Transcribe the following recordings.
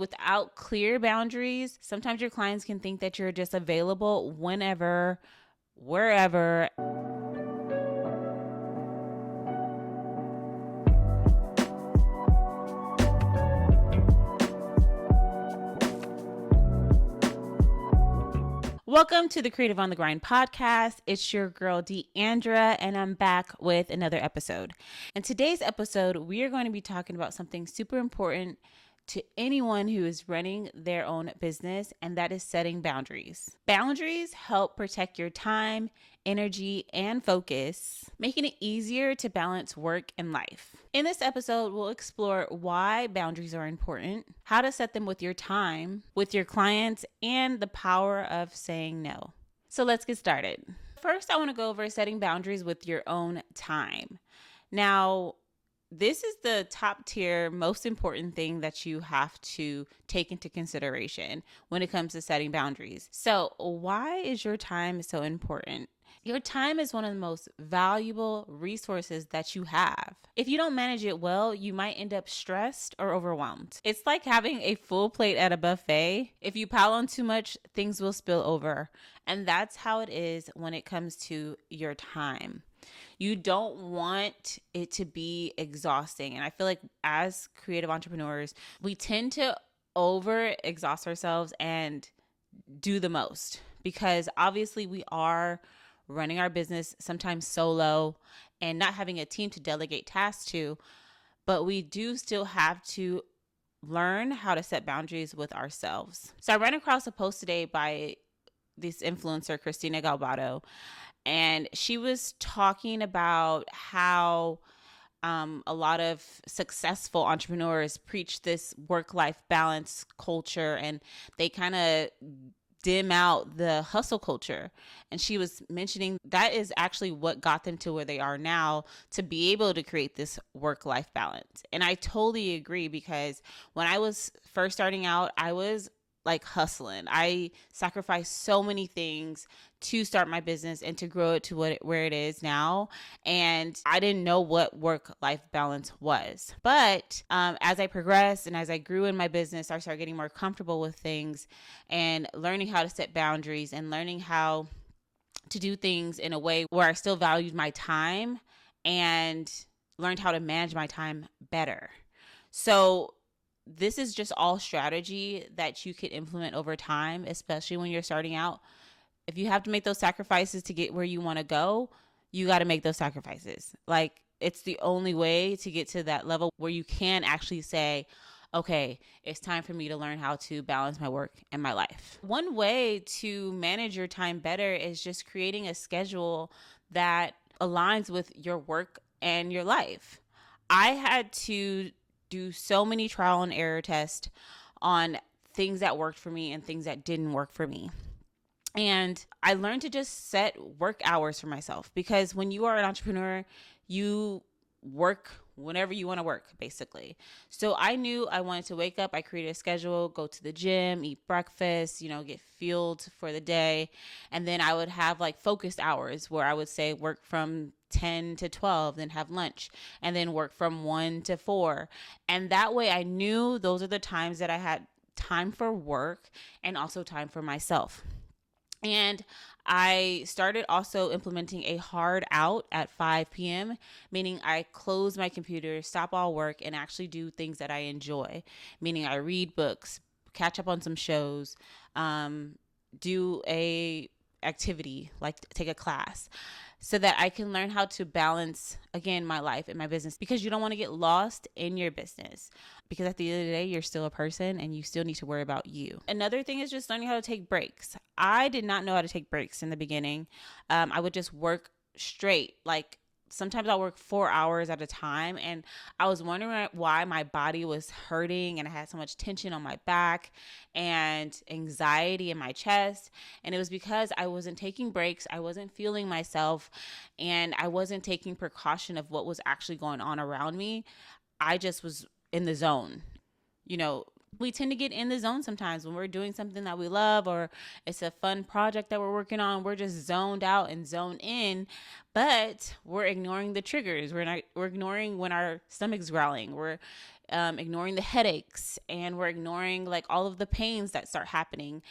Without clear boundaries, sometimes your clients can think that you're just available whenever, wherever. Welcome to the Creative on the Grind podcast. It's your girl DeAndra, and I'm back with another episode. In today's episode, we are going to be talking about something super important to anyone who is running their own business, and that is setting boundaries. Boundaries help protect your time, energy, and focus, making it easier to balance work and life. In this episode, we'll explore why boundaries are important, how to set them with your time, with your clients, and the power of saying no. So let's get started. First, I want to go over setting boundaries with your own time. Now, this is the top tier, most important thing that you have to take into consideration when it comes to setting boundaries. So why is your time so important? Your time is one of the most valuable resources that you have. If you don't manage it well, you might end up stressed or overwhelmed. It's like having a full plate at a buffet. If you pile on too much, things will spill over. And that's how it is when it comes to your time. You don't want it to be exhausting. And I feel like as creative entrepreneurs, we tend to over exhaust ourselves and do the most because obviously we are running our business sometimes solo and not having a team to delegate tasks to, but we do still have to learn how to set boundaries with ourselves. So I ran across a post today by this influencer, Christina Galbato, and she was talking about how a lot of successful entrepreneurs preach this work-life balance culture, and they kind of dim out the hustle culture. And she was mentioning that is actually what got them to where they are now, to be able to create this work-life balance. And I totally agree, because when I was first starting out, I was like hustling. I sacrificed so many things to start my business and to grow it to where it is now. And I didn't know what work-life balance was. But as I progressed and as I grew in my business, I started getting more comfortable with things and learning how to set boundaries and learning how to do things in a way where I still valued my time and learned how to manage my time better. So this is just all strategy that you can implement over time, especially when you're starting out. If you have to make those sacrifices to get where you want to go, you got to make those sacrifices. Like, it's the only way to get to that level where you can actually say, okay, it's time for me to learn how to balance my work and my life. One way to manage your time better is just creating a schedule that aligns with your work and your life. I had to do so many trial and error tests on things that worked for me and things that didn't work for me. And I learned to just set work hours for myself, because when you are an entrepreneur, you work whenever you want to work, basically. So I knew I wanted to wake up. I created a schedule, go to the gym, eat breakfast, get fueled for the day. And then I would have like focused hours where I would say work from 10 to 12, then have lunch, and then work from 1 to 4. And that way I knew those are the times that I had time for work and also time for myself. And I started also implementing a hard out at 5 p.m., meaning I close my computer, stop all work, and actually do things that I enjoy, meaning I read books, catch up on some shows, do a activity, like take a class, so that I can learn how to balance, again, my life and my business, because you don't want to get lost in your business, because at the end of the day, you're still a person and you still need to worry about you. Another thing is just learning how to take breaks. I did not know how to take breaks in the beginning. I would just work straight, like sometimes I'll work 4 hours at a time, and I was wondering why my body was hurting and I had so much tension on my back and anxiety in my chest. And it was because I wasn't taking breaks, I wasn't feeling myself, and I wasn't taking precaution of what was actually going on around me. I just was in the zone. We tend to get in the zone sometimes when we're doing something that we love, or it's a fun project that we're working on. We're just zoned out and zoned in, but we're ignoring the triggers. We're ignoring when our stomach's growling. We're ignoring the headaches, and we're ignoring like all of the pains that start happening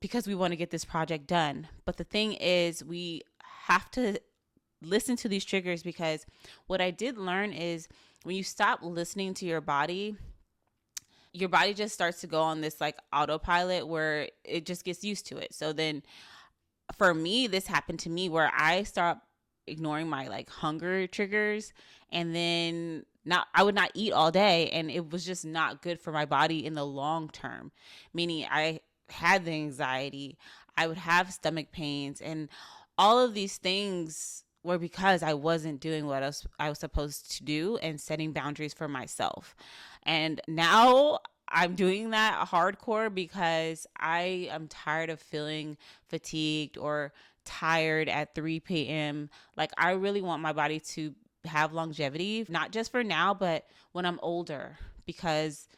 because we want to get this project done. But the thing is, we have to listen to these triggers, because what I did learn is when you stop listening to your body just starts to go on this like autopilot where it just gets used to it. So then for me, this happened to me where I stopped ignoring my like hunger triggers, and then I would not eat all day, and it was just not good for my body in the long term. Meaning I had the anxiety, I would have stomach pains, and all of these things were because I wasn't doing what I was supposed to do and setting boundaries for myself. And now I'm doing that hardcore because I am tired of feeling fatigued or tired at 3 p.m. Like, I really want my body to have longevity, not just for now, but when I'm older, because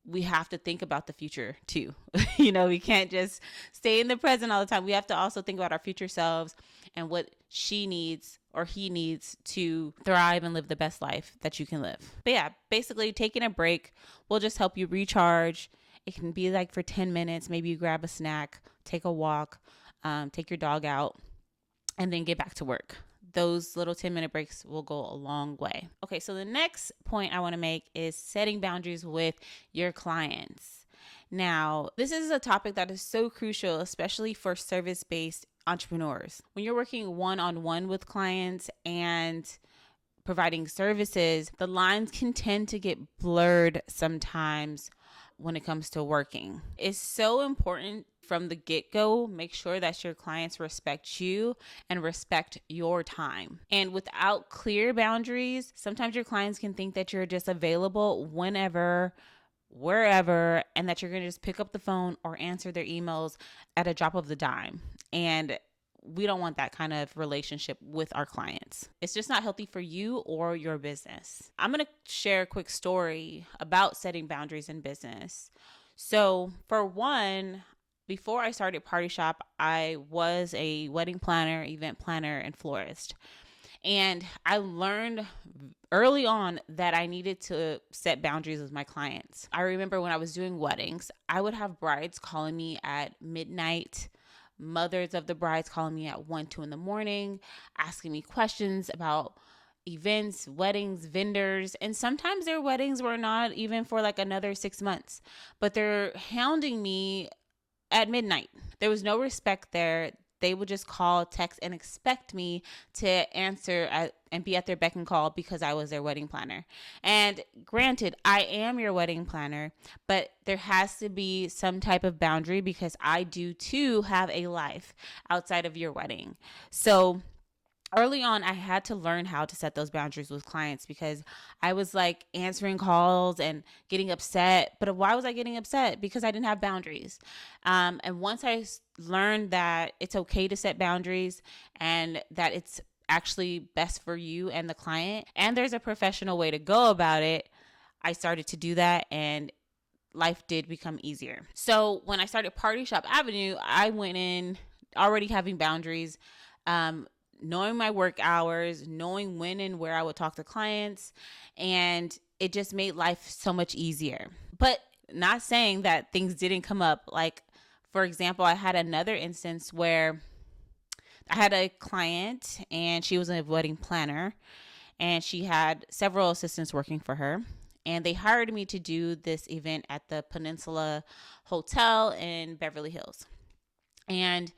we have to think about the future too. We can't just stay in the present all the time. We have to also think about our future selves and what she needs or he needs to thrive and live the best life that you can live. But yeah, basically taking a break will just help you recharge. It can be like for 10 minutes, maybe you grab a snack, take a walk, take your dog out, and then get back to work. Those little 10-minute breaks will go a long way. Okay, so the next point I want to make is setting boundaries with your clients. Now, this is a topic that is so crucial, especially for service-based entrepreneurs. When you're working one-on-one with clients and providing services, the lines can tend to get blurred sometimes when it comes to working. It's so important from the get-go, make sure that your clients respect you and respect your time. And without clear boundaries, sometimes your clients can think that you're just available whenever, wherever, and that you're going to just pick up the phone or answer their emails at a drop of the dime. And we don't want that kind of relationship with our clients. It's just not healthy for you or your business. I'm going to share a quick story about setting boundaries in business. So for one, before I started Party Shop, I was a wedding planner, event planner, and florist. And I learned early on that I needed to set boundaries with my clients. I remember when I was doing weddings, I would have brides calling me at midnight, mothers of the brides calling me at 1, 2 in the morning, asking me questions about events, weddings, vendors, and sometimes their weddings were not even for like another 6 months, but they're hounding me at midnight. There was no respect there. They would just call, text, and expect me to answer and be at their beck and call because I was their wedding planner. And granted, I am your wedding planner, but there has to be some type of boundary because I do too have a life outside of your wedding. So early on, I had to learn how to set those boundaries with clients because I was like answering calls and getting upset. But why was I getting upset? Because I didn't have boundaries. And once I learned that it's okay to set boundaries and that it's actually best for you and the client, and there's a professional way to go about it, I started to do that, and life did become easier. So when I started Party Shop Avenue, I went in already having boundaries, knowing my work hours, knowing when and where I would talk to clients, and it just made life so much easier. But not saying that things didn't come up. Like, for example, I had another instance where I had a client and she was a wedding planner and she had several assistants working for her. And they hired me to do this event at the Peninsula Hotel in Beverly Hills. And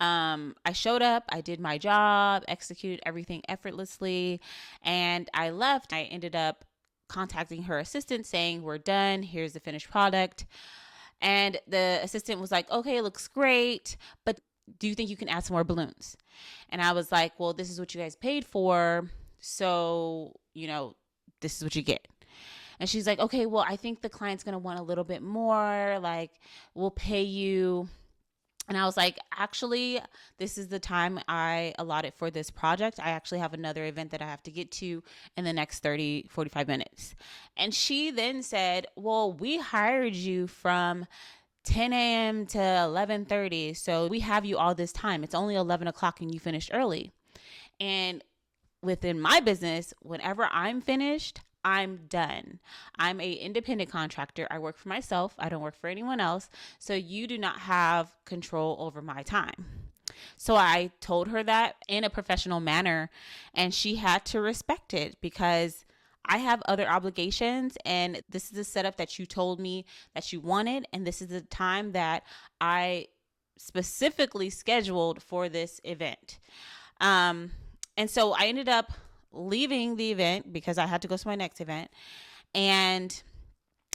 I showed up, I did my job, executed everything effortlessly, and I left. I ended up contacting her assistant saying, we're done, here's the finished product. And the assistant was like, okay, it looks great, but do you think you can add some more balloons? And I was like, well, this is what you guys paid for, so, this is what you get. And she's like, okay, well, I think the client's going to want a little bit more, like, we'll pay you. And I was like, actually, this is the time I allotted for this project. I actually have another event that I have to get to in the next 30, 45 minutes. And she then said, well, we hired you from 10 a.m. to 11:30. So we have you all this time. It's only 11 o'clock and you finished early. And within my business, whenever I'm finished, I'm done. I'm a independent contractor. I work for myself. I don't work for anyone else. So you do not have control over my time. So I told her that in a professional manner, and she had to respect it because I have other obligations, and this is the setup that you told me that you wanted, and this is the time that I specifically scheduled for this event. Um, and so I ended up leaving the event because I had to go to my next event. And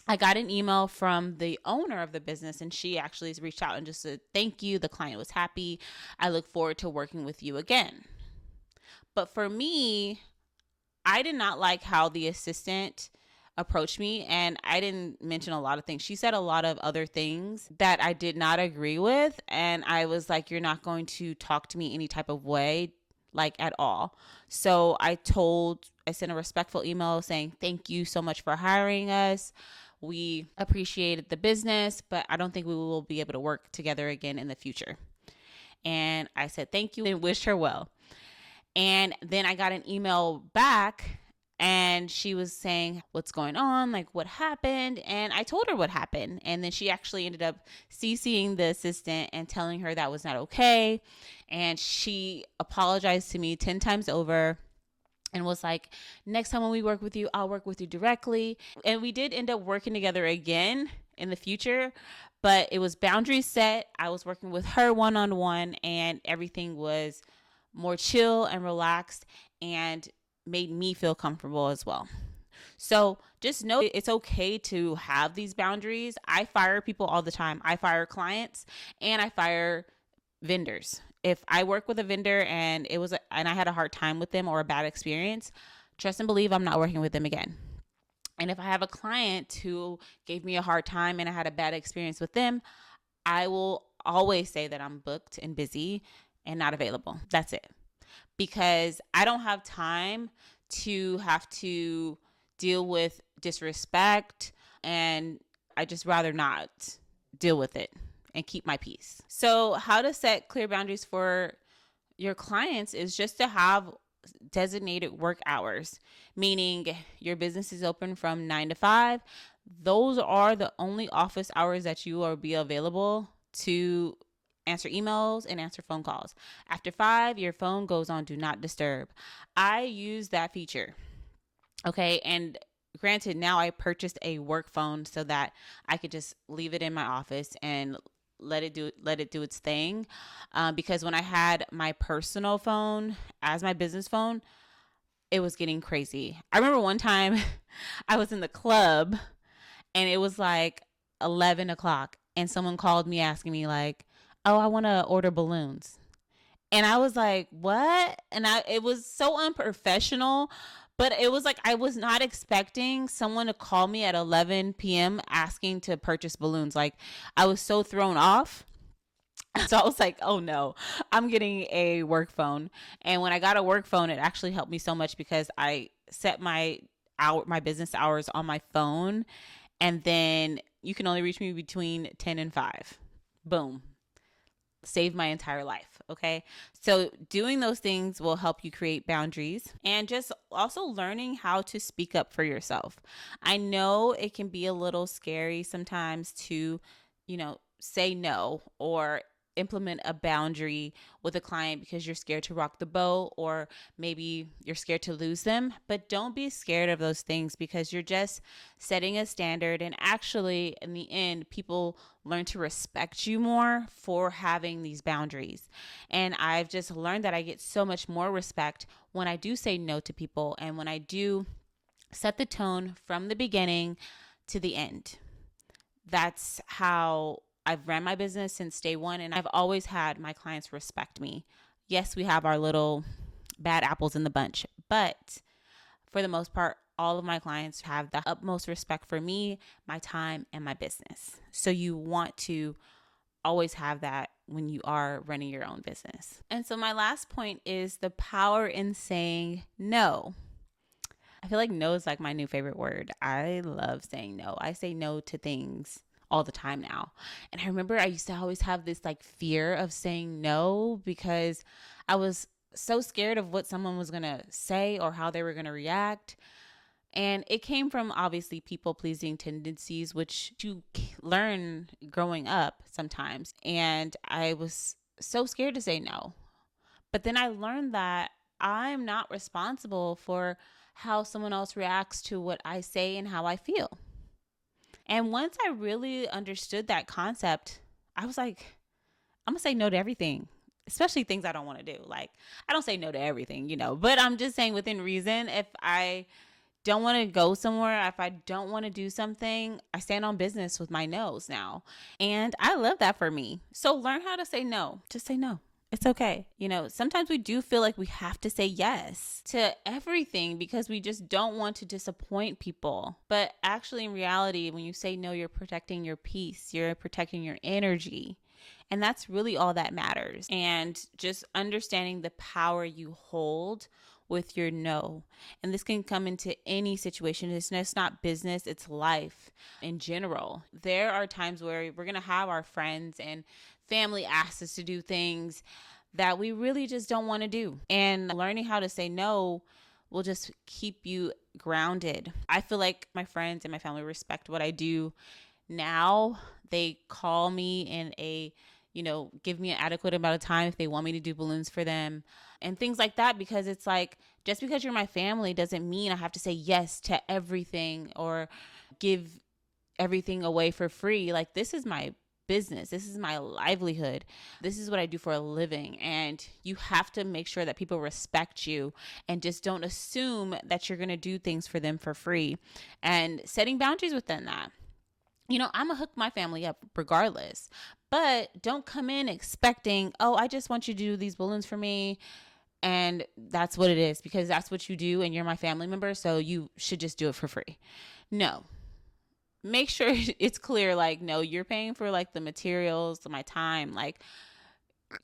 I got an email from the owner of the business, and she actually reached out and just said, thank you. The client was happy. I look forward to working with you again. But for me, I did not like how the assistant approached me, and I didn't mention a lot of things. She said a lot of other things that I did not agree with, and I was like, you're not going to talk to me any type of way, like at all. So I sent a respectful email saying, thank you so much for hiring us. We appreciated the business, but I don't think we will be able to work together again in the future. And I said thank you and wished her well. And then I got an email back, and she was saying, what's going on? Like, what happened? And I told her what happened. And then she actually ended up CCing the assistant and telling her that was not okay. And she apologized to me 10 times over and was like, next time when we work with you, I'll work with you directly. And we did end up working together again in the future, but it was boundaries set. I was working with her one-on-one, and everything was more chill and relaxed and made me feel comfortable as well. So just know it's okay to have these boundaries. I fire people all the time. I fire clients and I fire vendors. If I work with a vendor and I had a hard time with them or a bad experience, trust and believe I'm not working with them again. And if I have a client who gave me a hard time and I had a bad experience with them, I will always say that I'm booked and busy and not available. That's it. Because I don't have time to have to deal with disrespect, and I just rather not deal with it and keep my peace. So how to set clear boundaries for your clients is just to have designated work hours, meaning your business is open from 9 to 5. Those are the only office hours that you will be available to answer emails and answer phone calls. After 5, your phone goes on do not disturb. I use that feature. Okay. And granted, now I purchased a work phone so that I could just leave it in my office and let it do its thing. Because when I had my personal phone as my business phone, it was getting crazy. I remember one time I was in the club and it was like 11 o'clock and someone called me asking me like, oh, I want to order balloons. And I was like, what? And it was so unprofessional, but it was like I was not expecting someone to call me at 11 p.m. asking to purchase balloons. Like, I was so thrown off. So I was like, oh no, I'm getting a work phone. And when I got a work phone, it actually helped me so much because I set my business hours on my phone, and then you can only reach me between 10 and 5. Boom. Save my entire life. Okay. So doing those things will help you create boundaries, and just also learning how to speak up for yourself. I know it can be a little scary sometimes to, say no or implement a boundary with a client because you're scared to rock the boat, or maybe you're scared to lose them. But don't be scared of those things, because you're just setting a standard, and actually in the end people learn to respect you more for having these boundaries. And I've just learned that I get so much more respect when I do say no to people, and when I do set the tone from the beginning to the end. That's how I've ran my business since day one, and I've always had my clients respect me. Yes, we have our little bad apples in the bunch, but for the most part, all of my clients have the utmost respect for me, my time, and my business. So you want to always have that when you are running your own business. And so my last point is the power in saying no. I feel like no is like my new favorite word. I love saying no. I say no to things all the time now. And I remember I used to always have this like fear of saying no, because I was so scared of what someone was going to say or how they were going to react. And it came from obviously people pleasing tendencies, which you learn growing up sometimes. And I was so scared to say no. But then I learned that I'm not responsible for how someone else reacts to what I say and how I feel. And once I really understood that concept, I was like, I'm gonna say no to everything, especially things I don't want to do. Like, I don't say no to everything, but I'm just saying within reason. If I don't want to go somewhere, if I don't want to do something, I stand on business with my no's now. And I love that for me. So learn how to say no. Just say no. It's okay. Sometimes we do feel like we have to say yes to everything because we just don't want to disappoint people. But actually, in reality, when you say no, you're protecting your peace, you're protecting your energy. And that's really all that matters. And just understanding the power you hold with your no. And this can come into any situation. It's just not business, it's life in general. There are times where we're going to have our friends and family ask us to do things that we really just don't want to do. And learning how to say no will just keep you grounded. I feel like my friends and my family respect what I do now. They call me in give me an adequate amount of time if they want me to do balloons for them and things like that, because it's like, just because you're my family doesn't mean I have to say yes to everything or give everything away for free. Like, this is my business. This is my livelihood. This is what I do for a living. And you have to make sure that people respect you and just don't assume that you're going to do things for them for free, and setting boundaries within that. I'm going to hook my family up regardless, but don't come in expecting, oh, I just want you to do these balloons for me. And that's what it is, because that's what you do and you're my family member. So you should just do it for free. No, make sure it's clear. Like, no, you're paying for like the materials, my time, like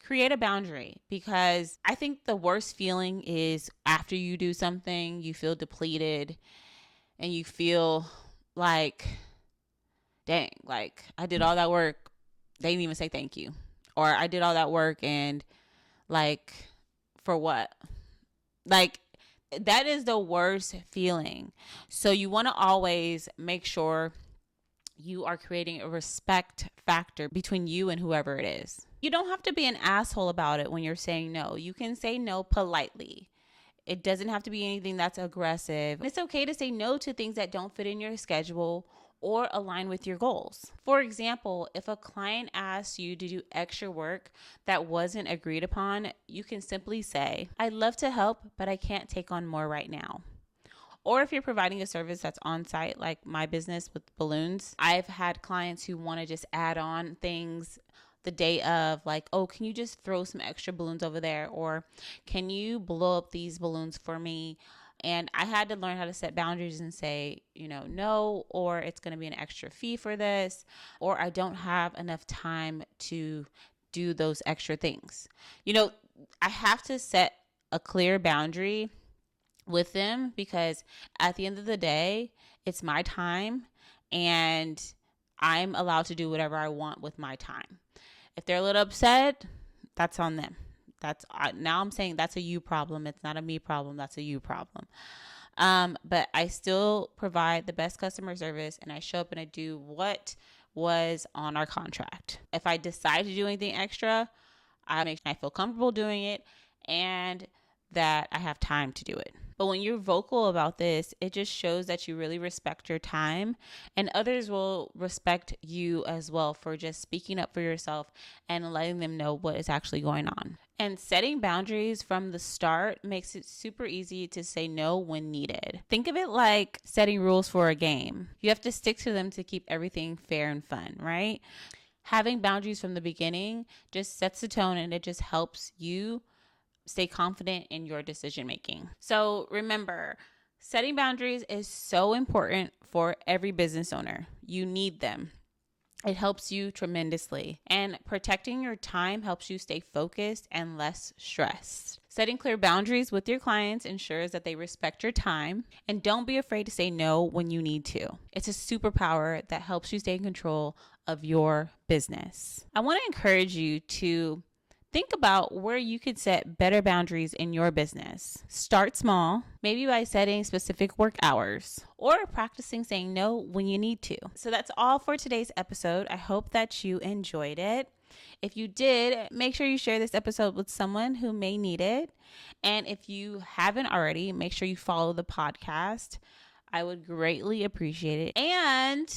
create a boundary, because I think the worst feeling is after you do something, you feel depleted and you feel like, dang, like I did all that work. They didn't even say thank you. Or I did all that work and like, for what? Like, that is the worst feeling. So you want to always make sure you are creating a respect factor between you and whoever it is. You don't have to be an asshole about it when you're saying no. You can say no politely. It doesn't have to be anything that's aggressive. It's okay to say no to things that don't fit in your schedule or align with your goals. For example, if a client asks you to do extra work that wasn't agreed upon, you can simply say, I'd love to help, but I can't take on more right now. Or if you're providing a service that's on site, like my business with balloons, I've had clients who want to just add on things the day of, like, oh, can you just throw some extra balloons over there? Or can you blow up these balloons for me? And I had to learn how to set boundaries and say, no, or it's going to be an extra fee for this, or I don't have enough time to do those extra things. I have to set a clear boundary with them, because at the end of the day, it's my time and I'm allowed to do whatever I want with my time. If they're a little upset, that's on them. Now I'm saying that's a you problem. It's not a me problem. That's a you problem. But I still provide the best customer service, and I show up and I do what was on our contract. If I decide to do anything extra, I feel comfortable doing it and that I have time to do it. But when you're vocal about this, it just shows that you really respect your time, and others will respect you as well for just speaking up for yourself and letting them know what is actually going on. And setting boundaries from the start makes it super easy to say no when needed. Think of it like setting rules for a game. You have to stick to them to keep everything fair and fun, right? Having boundaries from the beginning just sets the tone, and it just helps you stay confident in your decision making. So remember, setting boundaries is so important for every business owner. You need them. It helps you tremendously. And protecting your time helps you stay focused and less stressed. Setting clear boundaries with your clients ensures that they respect your time, and don't be afraid to say no when you need to. It's a superpower that helps you stay in control of your business. I want to encourage you to Think about where you could set better boundaries in your business. Start small, maybe by setting specific work hours or practicing saying no when you need to. So that's all for today's episode. I hope that you enjoyed it. If you did, make sure you share this episode with someone who may need it. And if you haven't already, make sure you follow the podcast. I would greatly appreciate it. And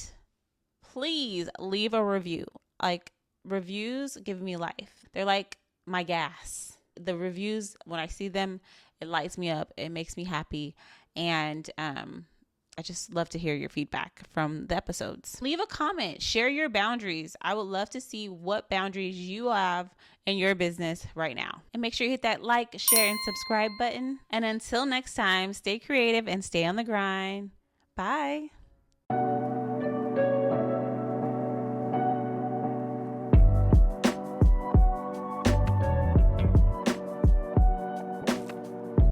please leave a review. Like, reviews give me life. They're like my gas. The reviews, when I see them, it lights me up. It makes me happy. And I just love to hear your feedback from the episodes. Leave a comment. Share your boundaries. I would love to see what boundaries you have in your business right now. And make sure you hit that like, share, and subscribe button. And until next time, stay creative and stay on the grind. Bye.